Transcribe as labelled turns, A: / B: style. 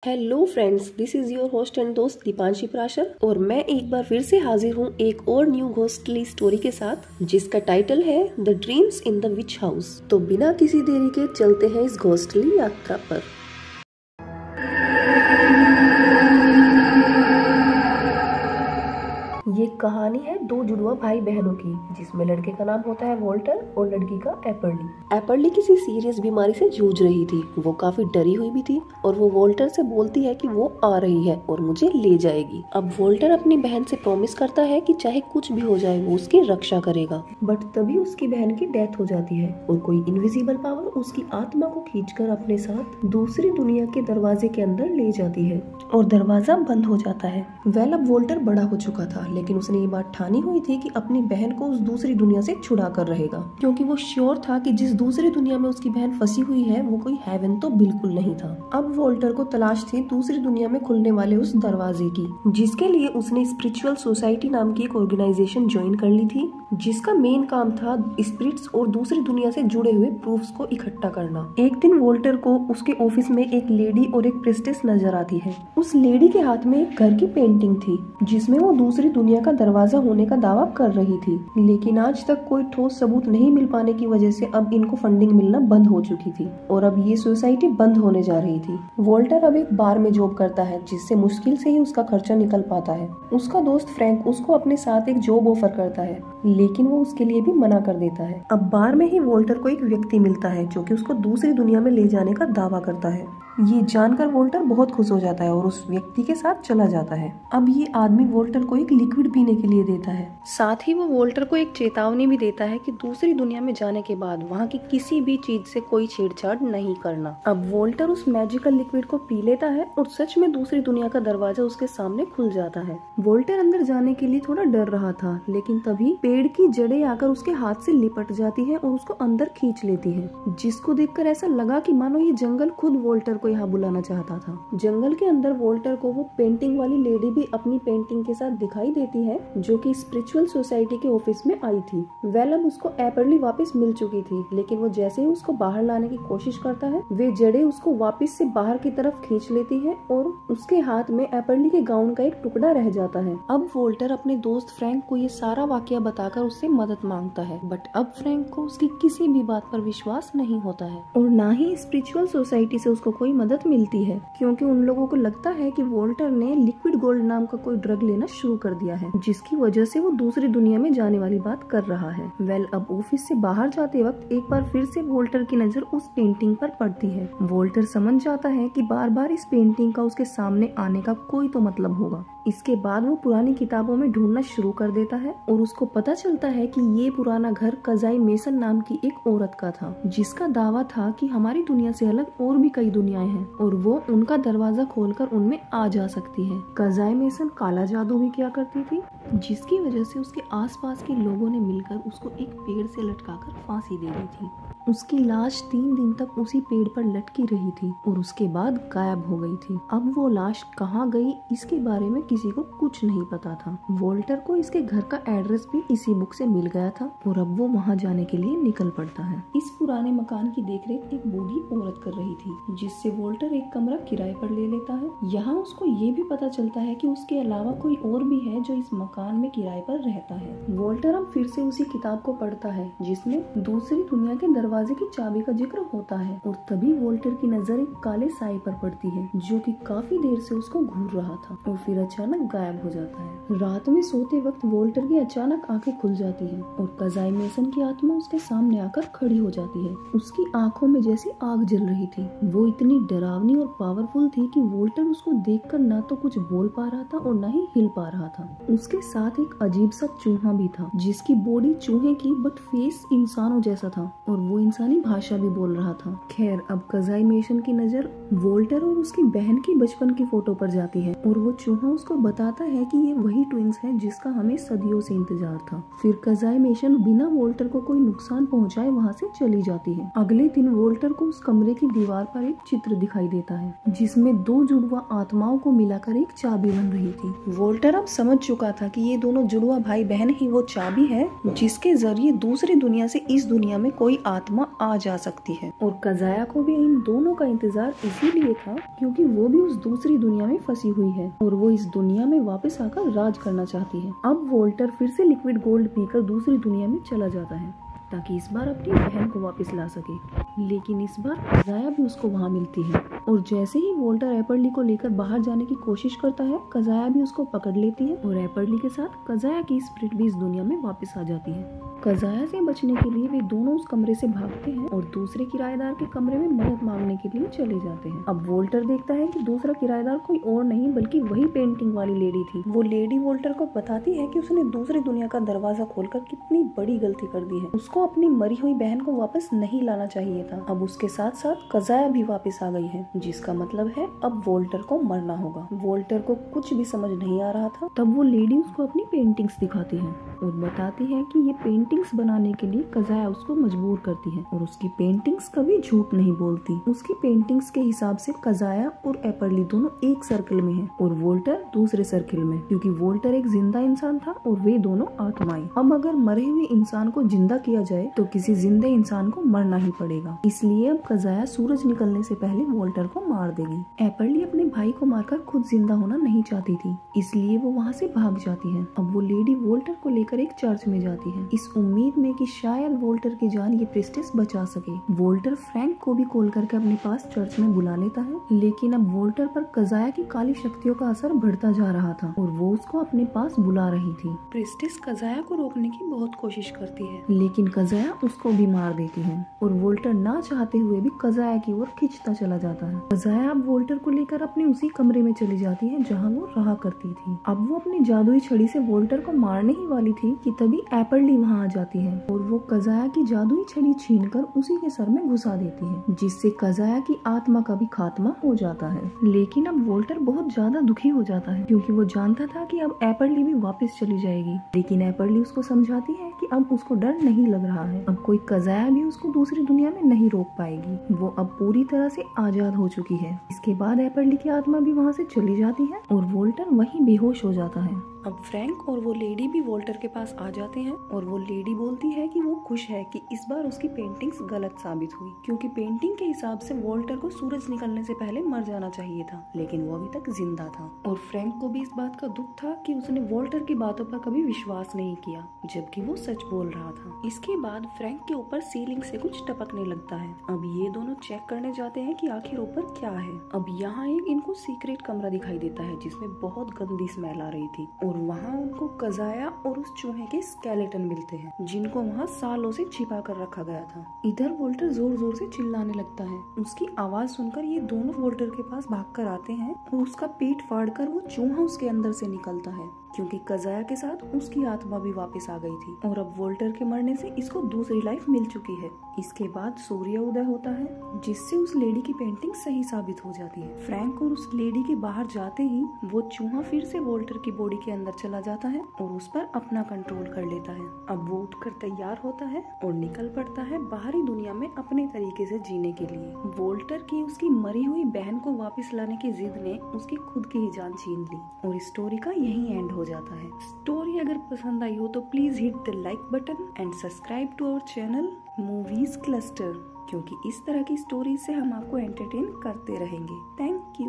A: Hello friends, this is your host and दोस्त दीपांशी प्राशर और मैं एक बार फिर से हाजिर हूँ एक और न्यू घोस्टली स्टोरी के साथ जिसका टाइटल है the dreams in the which house. तो बिना किसी देरी के चलते हैं इस घोस्टली यात्रा पर। ये कहानी है दो जुड़वा भाई बहनों की, जिसमें लड़के का नाम होता है वॉल्टर और लड़की का एपर्ली। एपर्ली किसी सीरियस बीमारी से जूझ रही थी। वो काफी डरी हुई भी थी और वो वॉल्टर से बोलती है कि वो आ रही है और मुझे ले जाएगी। अब वॉल्टर अपनी बहन से प्रॉमिस करता है कि चाहे कुछ भी हो जाए वो उसकी रक्षा करेगा। बट तभी उसकी बहन की डेथ हो जाती है और कोई इनविजिबल पावर उसकी आत्मा को खींचकर अपने साथ दूसरी दुनिया के दरवाजे के अंदर ले जाती है और दरवाजा बंद हो जाता है। अब वॉल्टर बड़ा हो चुका था, लेकिन उसने ये बात ठानी हुई थी कि अपनी बहन को उस दूसरी दुनिया से छुड़ा कर रहेगा, क्योंकि वो श्योर था कि जिस दूसरी दुनिया में उसकी बहन फंसी हुई है वो कोई हेवन तो बिल्कुल नहीं था। अब वॉल्टर को तलाश थी दूसरी दुनिया में खुलने वाले उस दरवाजे की, जिसके लिए उसने स्पिरिचुअल सोसाइटी नाम की एक ऑर्गेनाइजेशन ज्वाइन कर ली थी, जिसका मेन काम था स्पिरिट्स और दूसरी दुनिया से जुड़े हुए प्रूफ्स को इकट्ठा करना। एक दिन वॉल्टर को उसके ऑफिस में एक लेडी और एक प्रिस्टेस नजर आती है। उस लेडी के हाथ में एक घर की पेंटिंग थी जिसमें वो दूसरी दुनिया का दरवाजा होने का दावा कर रही थी, लेकिन आज तक कोई ठोस सबूत नहीं मिल पाने की वजह से अब इनको फंडिंग मिलना बंद हो चुकी थी और अब ये सोसाइटी बंद होने जा रही थी। वॉल्टर अब एक बार में जॉब करता है, जिससे मुश्किल से ही उसका खर्चा निकल पाता है। उसका दोस्त फ्रैंक उसको अपने साथ एक जॉब ऑफर करता है, लेकिन वो उसके लिए भी मना कर देता है। अब बार में ही वॉल्टर को एक व्यक्ति मिलता है जो कि उसको दूसरी दुनिया में ले जाने का दावा करता है। ये जानकर वॉल्टर बहुत खुश हो जाता है और उस व्यक्ति के साथ चला जाता है। अब ये आदमी वॉल्टर को एक लिक्विड पीने के लिए देता है। साथ ही वो वॉल्टर को एक चेतावनी भी देता है कि दूसरी दुनिया में जाने के बाद वहाँ की किसी भी चीज से कोई छेड़छाड़ नहीं करना। अब वॉल्टर उस मैजिकल लिक्विड को पी लेता है और सच में दूसरी दुनिया का दरवाजा उसके सामने खुल जाता है। वॉल्टर अंदर जाने के लिए थोड़ा डर रहा था, लेकिन तभी पेड़ की जड़ें आकर उसके हाथ से लिपट जाती है और उसको अंदर खींच लेती है, जिसको देखकर ऐसा लगा कि मानो ये जंगल खुद वॉल्टर को यहाँ बुलाना चाहता था। जंगल के अंदर वॉल्टर को वो पेंटिंग वाली लेडी भी अपनी पेंटिंग के साथ दिखाई देती है, जो कि स्पिरिचुअल सोसाइटी के ऑफिस में आई थी। अब उसको एपर्ली वापस मिल चुकी थी, लेकिन वो जैसे ही उसको बाहर लाने की कोशिश करता है, वे जड़ें उसको वापस से बाहर की तरफ खींच लेती है और उसके हाथ में एपर्ली के गाउन का एक टुकड़ा रह जाता है। अब वॉल्टर अपने दोस्त फ्रैंक को ये सारा वाकया बताकर उससे मदद मांगता है, बट अब फ्रैंक को उसकी किसी भी बात पर विश्वास नहीं होता है और ना ही स्पिरिचुअल सोसाइटी से उसको कोई मदद मिलती है, क्योंकि उन लोगों को लगता है कि वॉल्टर ने लिक्विड गोल्ड नाम का कोई ड्रग लेना शुरू कर दिया है, जिसकी वजह से वो दूसरी दुनिया में जाने वाली बात कर रहा है। अब ऑफिस से बाहर जाते वक्त एक बार फिर से वॉल्टर की नजर उस पेंटिंग पर पड़ती है। वॉल्टर समझ जाता है कि बार बार इस पेंटिंग का उसके सामने आने का कोई तो मतलब होगा। इसके बाद वो पुरानी किताबों में ढूंढना शुरू कर देता है और उसको पता चलता है कि ये पुराना घर कजाई मेसन नाम की एक औरत का था, जिसका दावा था कि हमारी दुनिया से अलग और भी कई दुनियाएं हैं और वो उनका दरवाजा खोलकर उनमें आ जा सकती है। कजाई मेसन काला जादू भी किया करती थी, जिसकी वजह से उसके आसपास के लोगों ने मिलकर उसको एक पेड़ से लटकाकर फांसी दे दी थी। उसकी लाश 3 दिन तक उसी पेड़ पर लटकी रही थी और उसके बाद गायब हो गई थी। अब वो लाश कहाँ गई, इसके बारे में किसी को कुछ नहीं पता था। वॉल्टर को इसके घर का एड्रेस भी इसी बुक से मिल गया था और अब वो वहाँ जाने के लिए निकल पड़ता है। इस पुराने मकान की देखरेख एक बूढ़ी औरत कर रही थी, जिससे वॉल्टर एक कमरा किराए पर ले लेता है। यहाँ उसको ये भी पता चलता है कि उसके अलावा कोई और भी है जो इस मकान में किराए पर रहता है। वॉल्टर अब फिर से उसी किताब को पढ़ता है जिसमें दूसरी दुनिया के दरवाजे की चाबी का जिक्र होता है और तभी वॉल्टर की नजर एक काले साए पर पड़ती है, जो कि काफी देर से उसको घूर रहा था और फिर अचानक गायब हो जाता है। रात में सोते वक्त वॉल्टर की अचानक आंखें खुल जाती हैं और कजाई मेसन की आत्मा उसके सामने आकर खड़ी हो जाती है। उसकी आंखों में जैसे आग जल रही थी। वो इतनी डरावनी और पावरफुल थी कि वॉल्टर उसको देखकर ना तो कुछ बोल पा रहा था और ना ही हिल पा रहा था। उसके साथ एक अजीब सा चूहा भी था, जिसकी बॉडी चूहे की बट फेस इंसानों जैसा था और वो इंसानी भाषा भी बोल रहा था। खैर, अब कजाई मेसन की नजर वॉल्टर और उसकी बहन की बचपन की फोटो पर जाती है और वो चूहा उसको बताता है कि ये वही ट्विंस हैं जिसका हमें सदियों से इंतजार था। फिर कजाई मेसन बिना वॉल्टर को कोई नुकसान पहुंचाए वहाँ से चली जाती है। अगले दिन वॉल्टर को उस कमरे की दीवार पर एक चित्र दिखाई देता है, जिसमें 2 जुड़वा आत्माओं को मिलाकर एक चाबी बन रही थी। वॉल्टर अब समझ चुका था कि ये दोनों जुड़वा भाई बहन ही वो चाबी है जिसके जरिए दूसरी दुनिया से इस दुनिया में कोई आत्मा
B: आत्मा आ जा सकती है।
A: और कजाया को भी इन दोनों का इंतजार इसीलिए था क्योंकि वो भी उस दूसरी दुनिया में फंसी हुई है और वो इस दुनिया में वापस आकर राज करना चाहती है। अब वोल्टर फिर से लिक्विड गोल्ड पीकर दूसरी दुनिया में चला जाता है ताकि इस बार अपनी बहन को वापस ला सके, लेकिन इस बार कजाया भी उसको वहाँ मिलती है और जैसे ही वोल्टर एपरली को लेकर बाहर जाने की कोशिश करता है, कजाया भी उसको पकड़ लेती है और एपरली के साथ कजाया की स्पिरिट भी इस दुनिया में वापस आ जाती है। कजाया से बचने के लिए वे दोनों उस कमरे से भागते हैं और दूसरे किराएदार के कमरे में मदद मांगने के लिए चले जाते हैं। अब वोल्टर देखता है कि दूसरा किराएदार कोई और नहीं बल्कि वही पेंटिंग वाली लेडी थी। वो लेडी वोल्टर को बताती है कि उसने दूसरी दुनिया का दरवाजा खोलकर कितनी बड़ी गलती कर दी है। उसको अपनी मरी हुई बहन को वापस नहीं लाना चाहिए था। अब उसके साथ साथ कजाया भी वापस आ गई है, जिसका मतलब है अब वोल्टर को मरना होगा। वोल्टर को कुछ भी समझ नहीं आ रहा था। तब वो लेडी उसको अपनी पेंटिंग्स दिखाती है और बताती है कि ये पेंटिंग्स बनाने के लिए कजाया उसको मजबूर करती है और उसकी पेंटिंग्स कभी झूठ नहीं बोलती। उसकी पेंटिंग्स के हिसाब से कजाया और एपरली दोनों एक सर्कल में है और वोल्टर दूसरे सर्कल में, क्योंकि वोल्टर एक जिंदा इंसान था और वे दोनों आत्माएं। अब अगर मरे हुए इंसान को जिंदा किया जाए तो किसी जिंदे इंसान को मरना ही पड़ेगा, इसलिए अब कजाया सूरज निकलने से पहले वोल्टर को मार देगी। एपरली अपने भाई को मारकर खुद जिंदा होना नहीं चाहती थी, इसलिए वो वहाँ से भाग जाती है। अब वो लेडी वोल्टर को लेकर एक चर्च में जाती है, इस उम्मीद में कि शायद वोल्टर की जान ये प्रिस्टेस बचा सके। वोल्टर फ्रैंक को भी कॉल करके अपने पास चर्च में बुला लेता है, लेकिन अब वोल्टर पर कजाया की काली शक्तियों का असर बढ़ता जा रहा था और वो उसको अपने पास बुला रही थी। प्रिस्टेस कजाया को रोकने की बहुत कोशिश करती है, लेकिन कजाया उसको भी मार देती है और वोल्टर ना चाहते हुए भी कजाया की ओर खींचता चला जाता है। कजाया अब वोल्टर को लेकर अपने उसी कमरे में चली जाती है जहाँ वो रहा करती थी। अब वो अपनी जादुई छड़ी से वोल्टर को मारने ही वाली थी कि तभी एपरली वहाँ आ जाती है और वो कजाया की जादुई छड़ी छीनकर उसी के सर में घुसा देती है, जिससे कजाया की आत्मा का भी खात्मा हो जाता है। लेकिन अब वोल्टर बहुत ज्यादा दुखी हो जाता है क्योंकि वो जानता था कि अब एपरली भी वापस चली जाएगी, लेकिन एपरली उसको समझाती है कि अब उसको डर नहीं लग रहा है, अब कोई कजाया भी उसको दूसरी दुनिया में नहीं रोक पाएगी, वो अब पूरी तरह से आजाद हो चुकी है। इसके बाद एपरली की आत्मा भी वहाँ से चली जाती है और वोल्टर वहीं बेहोश हो जाता है। अब फ्रैंक और वो लेडी भी वोल्टर के पास आ जाते हैं और वो लेडी बोलती है कि वो खुश है कि इस बार उसकी पेंटिंग्स गलत साबित हुई, क्योंकि पेंटिंग के हिसाब से वोल्टर को सूरज निकलने से पहले मर जाना चाहिए था, लेकिन वो अभी तक जिंदा था। और फ्रैंक को भी इस बात का दुख था कि उसने वोल्टर की बातों पर कभी विश्वास नहीं किया, जबकि वो सच बोल रहा था। इसके बाद फ्रैंक के ऊपर सीलिंग से कुछ टपकने लगता है। अब ये दोनों चेक करने जाते हैं कि आखिर ऊपर क्या है। अब यहाँ एक इनको सीक्रेट कमरा दिखाई देता है जिसमें बहुत गंदी स्मेल आ रही थी और वहाँ उनको कजाया और उस चूहे के स्केलेटन मिलते हैं जिनको वहाँ सालों से छिपा कर रखा गया था। इधर वोल्टर जोर जोर से चिल्लाने लगता है। उसकी आवाज सुनकर ये दोनों वोल्टर के पास भागकर आते हैं और उसका पेट फाड़कर वो चूहा उसके अंदर से निकलता है, क्योंकि कजाया के साथ उसकी आत्मा भी वापस आ गई थी और अब वोल्टर के मरने से इसको दूसरी लाइफ मिल चुकी है। इसके बाद सूर्य उदय होता है जिससे उस लेडी की पेंटिंग सही साबित हो जाती है। फ्रैंक और उस लेडी के बाहर जाते ही वो चूहा फिर से वोल्टर की बॉडी के अंदर चला जाता है और उस पर अपना कंट्रोल कर लेता है। अब वो उठकर तैयार होता है और निकल पड़ता है बाहरी दुनिया में अपने तरीके से जीने के लिए। वोल्टर की उसकी मरी हुई बहन को वापस लाने की जिद ने उसकी खुद की ही जान छीन ली और स्टोरी का यही एंड हो जाता है। स्टोरी अगर पसंद आई हो तो please hit the like button and subscribe to our channel movies cluster, क्योंकि इस तरह की स्टोरी से हम आपको एंटरटेन करते रहेंगे। Thank you.